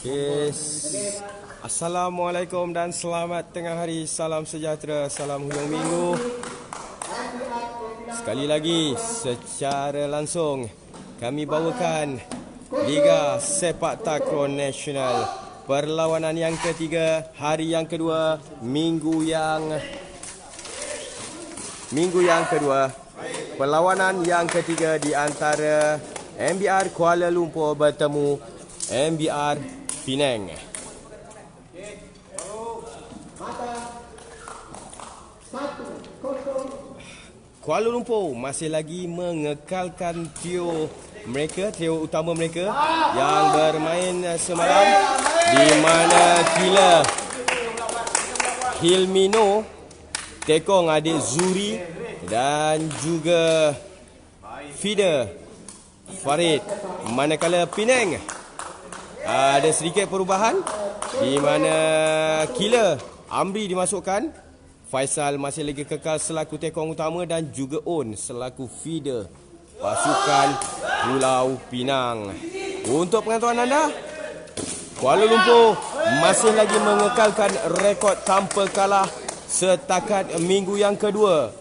Yes. Assalamualaikum dan selamat tengah hari. Salam sejahtera, salam hujung minggu. Sekali lagi secara langsung kami bawakan Liga Sepak Takraw Nasional, perlawanan yang ketiga, hari yang kedua, minggu yang kedua. Perlawanan yang ketiga di antara MBR Kuala Lumpur bertemu MBR Penang. Kuala Lumpur masih lagi mengekalkan trio utama mereka yang bermain semalam, di mana Kila Hilmino tekong adik Zuri dan juga Fida Farid. Manakala Penang ada sedikit perubahan, di mana Kila Amri dimasukkan, Faisal masih lagi kekal selaku tekong utama dan juga On selaku feeder pasukan Pulau Pinang. Untuk pengetahuan anda, Kuala Lumpur masih lagi mengekalkan rekod tanpa kalah setakat minggu yang kedua.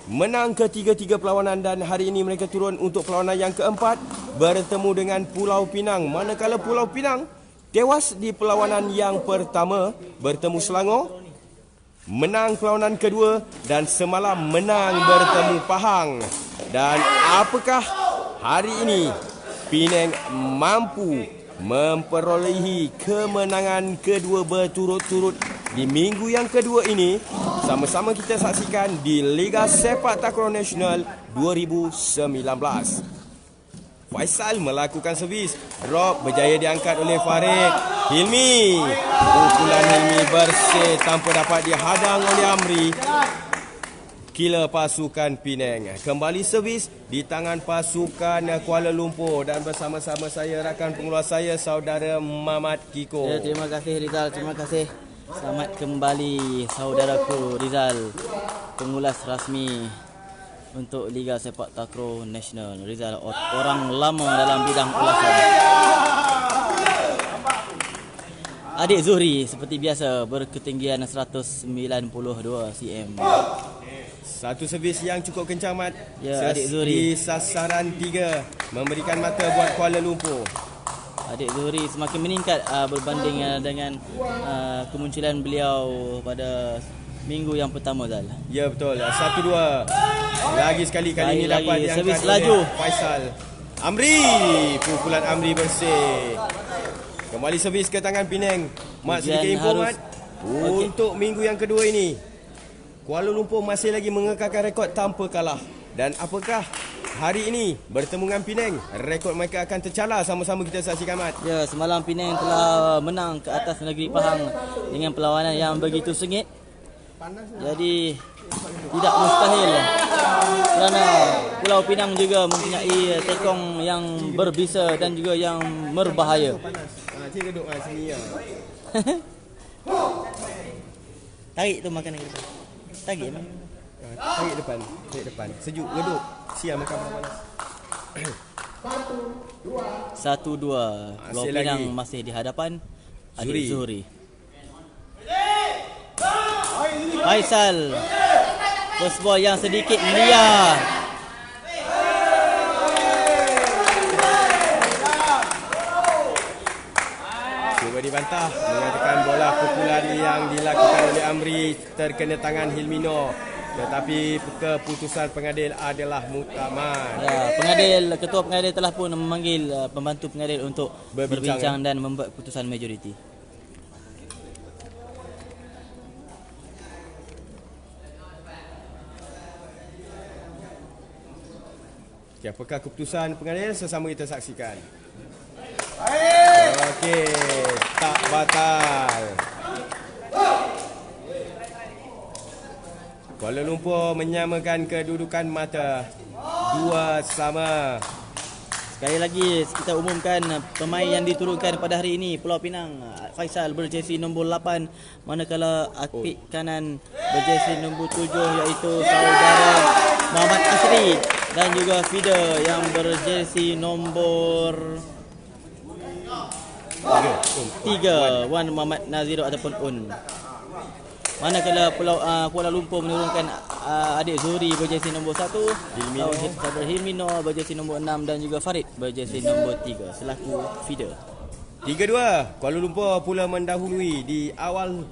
Menang ketiga-tiga perlawanan dan hari ini mereka turun untuk perlawanan yang keempat bertemu dengan Pulau Pinang. Manakala Pulau Pinang tewas di perlawanan yang pertama bertemu Selangor, menang perlawanan kedua dan semalam menang bertemu Pahang. Dan apakah hari ini Penang mampu memperolehi kemenangan kedua berturut-turut di minggu yang kedua ini? Sama-sama kita saksikan di Liga Sepak Takraw Nasional 2019. Faisal melakukan servis, drop berjaya diangkat oleh Farid. Hilmi, pukulan Hilmi bersih tanpa dapat dihadang oleh Amri. Kila pasukan Penang kembali servis di tangan pasukan Kuala Lumpur, dan bersama-sama saya rakan pengeluar saya, saudara Mamat Kiko. Ya, terima kasih Rizal, terima kasih. Selamat kembali saudaraku Rizal, pengulas rasmi untuk Liga Sepak Takraw Nasional. Rizal orang lama dalam bidang ulasan. Adik Zuhri seperti biasa berketinggian 192 cm. Satu servis yang cukup kencang, Mat. Ya, Adik Zuhri. Di sasaran 3 memberikan mata buat Kuala Lumpur. Adik Zuhri semakin meningkat berbanding dengan kemunculan beliau pada minggu yang pertama, Zal. Ya, betul. 1-2. Lagi sekali, kali ini dapat diangkat servis oleh laju Faisal. Amri, pukulan Amri bersih. Kembali servis ke tangan Penang. Mat, sedikit info, Mat. Untuk minggu yang kedua ini, Kuala Lumpur masih lagi mengekalkan rekod tanpa kalah. Dan apakah hari ini bertemu dengan Penang, rekod mereka akan tercalar? Sama-sama kita saksikan, Mat. Ya, semalam Penang telah menang ke atas negeri Pahang dengan perlawanan yang begitu sengit. Jadi tidak mustahil, kerana Pulau Pinang juga mempunyai tekong yang berbisa dan juga yang berbahaya. Cik duduk sini ya. Tarik tu makanan kita. Tarik mak. Tarik depan. Sejuk, geduk. Siap makan panas. 1-2. Pulau Pinang masih di hadapan Adik Zuhri. Faisal, first ball yang sedikit liar. Cuba dibantah, mengatakan bola pukulan yang dilakukan oleh Amri terkena tangan Hilmino, tetapi keputusan pengadil adalah muktamad. Ya, ketua pengadil telah pun memanggil pembantu pengadil untuk berbincang dan membuat keputusan majoriti. Apakah keputusan pengadil? Sesama kita saksikan. Okey, tak batal. Kuala Lumpur menyamakan kedudukan mata 2-2. Sekali lagi kita umumkan pemain yang diturunkan pada hari ini. Pulau Pinang, Faisal berjersey nombor 8, manakala akpik kanan berjersey nombor 7 iaitu saudara Muhammad Asri, dan juga feeder yang berjersey nombor 3 Wan Muhammad Naziro ataupun Un. Manakala Kuala Lumpur menurunkan adik Zuhri berjersey nombor 1, Sabar Hilmino berjersey nombor 6 dan juga Farid berjersey nombor 3 selaku feeder. 3-2 Kuala Lumpur pula mendahului di awal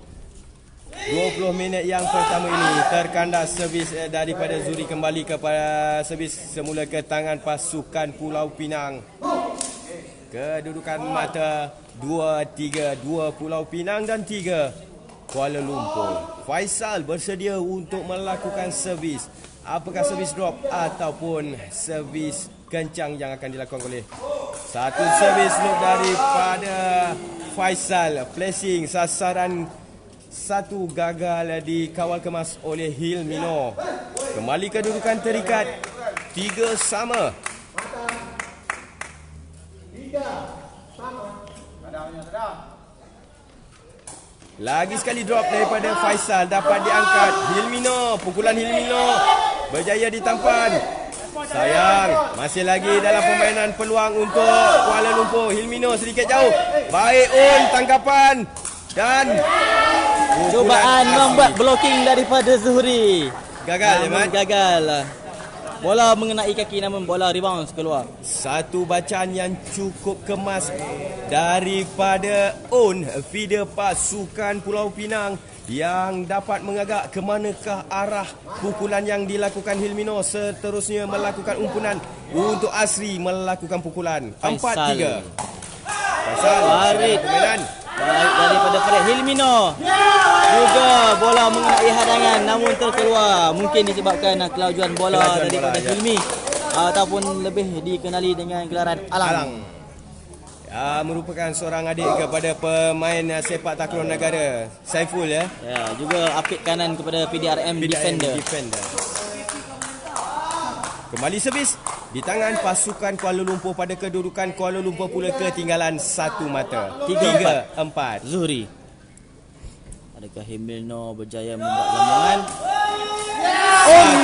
20 minit yang pertama ini. Terkandas servis daripada Zuhri kembali kepada servis semula ke tangan pasukan Pulau Pinang. Kedudukan mata 2-3, 2 Pulau Pinang dan 3 Kuala Lumpur. Faisal bersedia untuk melakukan servis. Apakah servis drop ataupun servis kencang yang akan dilakukan oleh satu servis loop daripada Faisal. Placing sasaran satu gagal dikawal kemas oleh Hilmino. Kembali kedudukan terikat 3 sama. Lagi sekali drop daripada Faisal, dapat diangkat Hilmino. Pukulan Hilmino berjaya ditampan. Sayang, masih lagi dalam permainan peluang untuk Kuala Lumpur. Hilmino sedikit jauh. Baik tangkapan dan Cubaan membuat blocking daripada Zuhri. Gagal, namun gagal. Bola mengenai kaki namun bola rebound keluar. Satu bacaan yang cukup kemas daripada On, feeder pasukan Pulau Pinang, yang dapat mengagak ke manakah arah pukulan yang dilakukan Hilmino. Seterusnya melakukan umpunan untuk Asri melakukan pukulan. 4-3. Faisal Farid permainan. Baik daripada Farid. Hilmino juga bola mengenai hadangan namun terkeluar. Mungkin disebabkan kelajuan bola daripada Hilmi ataupun lebih dikenali dengan gelaran Alang. Ya, merupakan seorang adik kepada pemain sepak takraw negara Saiful ya. Ya, juga apik kanan kepada PDRM defender. Kembali servis di tangan pasukan Kuala Lumpur pada kedudukan Kuala Lumpur pula ketinggalan 1 mata. 3-4. Zuhri. Adakah Hilmino berjaya membuat lambungan?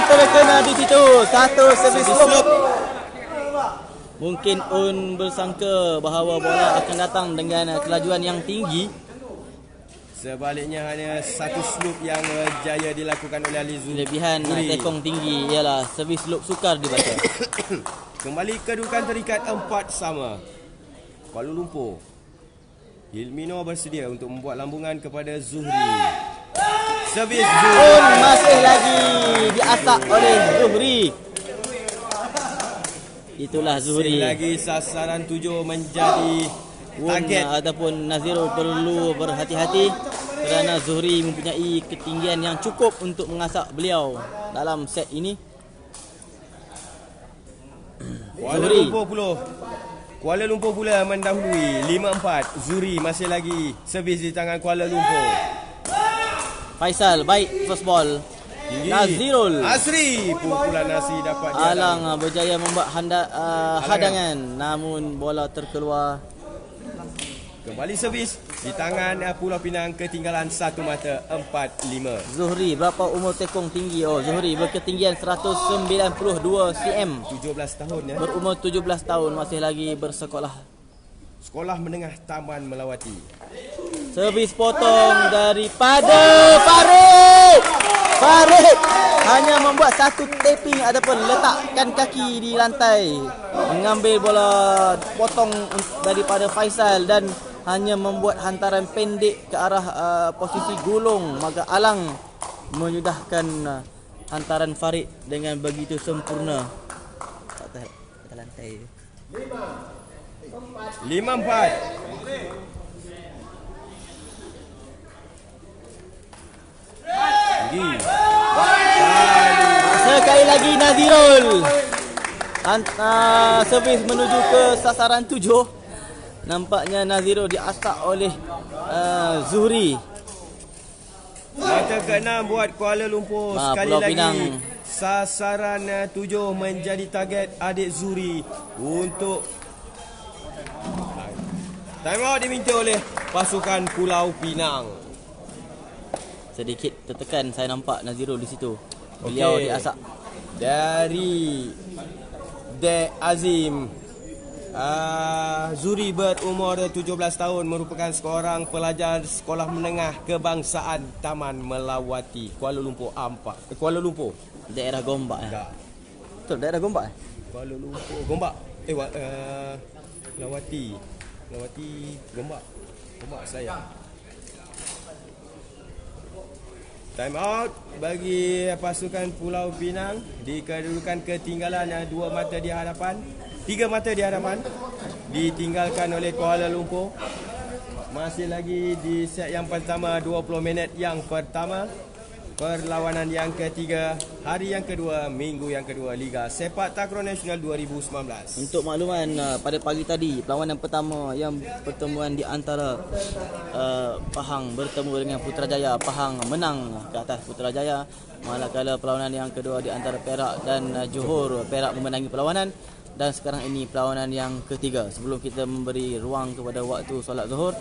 Terkena di situ. Satu servis loop. Mungkin bersangka bahawa bola akan datang dengan kelajuan yang tinggi. Sebaliknya hanya satu sloop yang jaya dilakukan oleh Ali Zuhri. Kelebihan tekong tinggi ialah servis loop sukar dibaca. Kembali kedudukan terikat 4 sama. Kuala Lumpur. Hilmino bersedia untuk membuat lambungan kepada Zuhri. Servis Zuhri masih lagi diasak oleh Zuhri. Itulah Zuhri. Lagi sasaran 7 menjadi target ataupun Naziro perlu berhati-hati kerana Zuhri mempunyai ketinggian yang cukup untuk mengasak beliau dalam set ini. Kuala Lumpur pula mendahului 5-4. Zuhri masih lagi servis di tangan Kuala Lumpur. Faisal baik first ball. Nazirul Asri, pukulan Asri dapat Alang berjaya membuat hadangan namun bola terkeluar. Kembali servis di tangan Pulau Pinang ketinggalan 1 mata 4-5. Zuhri berapa umur tekong tinggi? Zuhri berketinggian 192 cm. 17 tahun ya. Berumur 17 tahun masih lagi bersekolah. Sekolah menengah Taman Melawati. Servis potong daripada Farid hanya membuat satu tapping ataupun letakkan kaki di lantai, mengambil bola potong daripada Faisal dan hanya membuat hantaran pendek ke arah posisi gulung, maka Alang menyudahkan hantaran Farid dengan begitu sempurna. Tak lantai. 5-4. Sekali lagi Nazirul. Servis menuju ke sasaran 7. Nampaknya Nazirul diasak oleh Zuhri. Mata ke-6 buat Kuala Lumpur. Sekali Pulau lagi Pinang. Sasaran 7 menjadi target adik Zuhri untuk time out diminta oleh pasukan Pulau Pinang. Sedikit tertekan saya nampak Nazirul di situ. Beliau diasak dari Dek Azim. Zuri berumur 17 tahun, merupakan seorang pelajar sekolah menengah kebangsaan Taman Melawati, Kuala Lumpur. Kuala Lumpur. Daerah Gombak. Tak. Betul, daerah Gombak. Kuala Lumpur. Gombak. Melawati. Gombak. Gombak saya. Time out bagi pasukan Pulau Pinang di kedudukan ketinggalan 2 mata di hadapan. 3 mata di hadapan ditinggalkan oleh Kuala Lumpur. Masih lagi di set yang pertama, 20 minit yang pertama. Perlawanan yang ketiga, hari yang kedua, minggu yang kedua Liga Sepak Takraw Nasional 2019. Untuk makluman, pada pagi tadi perlawanan pertama yang pertemuan di antara Pahang bertemu dengan Putrajaya. Pahang menang ke atas Putrajaya. Manakala perlawanan yang kedua di antara Perak dan Johor, Perak memenangi perlawanan. Dan sekarang ini perlawanan yang ketiga. Sebelum kita memberi ruang kepada waktu solat Zuhur,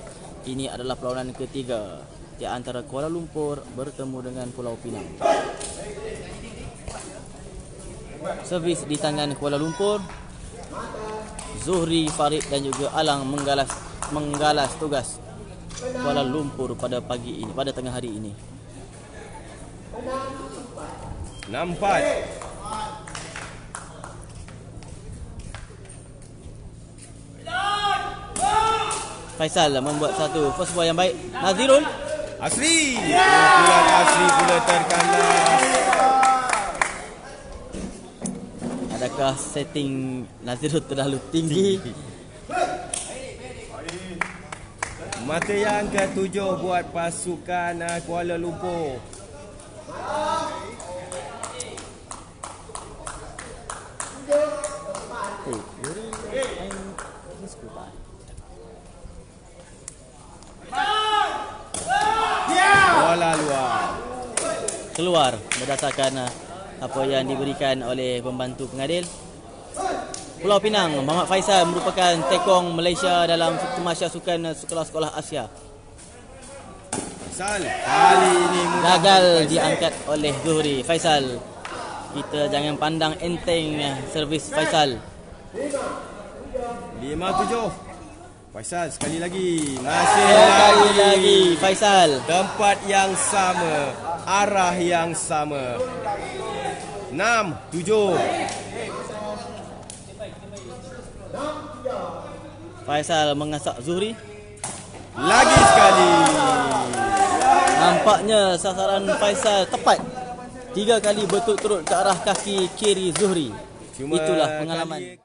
ini adalah perlawanan ketiga di antara Kuala Lumpur bertemu dengan Pulau Pinang. Servis di tangan Kuala Lumpur. Zuhri, Farid dan juga Alang menggalas tugas Kuala Lumpur pada pagi ini, pada tengah hari ini. 6-4. Faisal membuat satu first ball yang baik. Nazirul Asri. Pukulan Asri pula terkandas. Adakah setting Nazirul terlalu tinggi? Mata yang ke-7 buat pasukan Kuala Lumpur. Bola luar. Keluar berdasarkan apa yang diberikan oleh pembantu pengadil. Pulau Pinang, Muhammad Faisal merupakan tekong Malaysia dalam Tamasya Sukan Sekolah-Sekolah Asia. Faisal kali ini Gagal diangkat oleh Zuhri. Faisal, kita jangan pandang enteng servis Faisal. 5-7. Faisal sekali lagi. Masih Sekali lagi Faisal. tempat yang sama, arah yang sama. 6-7. Faisal mengasak Zuhri. Lagi sekali. Nampaknya sasaran Faisal tepat. 3 kali berturut-turut ke arah kaki kiri Zuhri. Itulah pengalaman.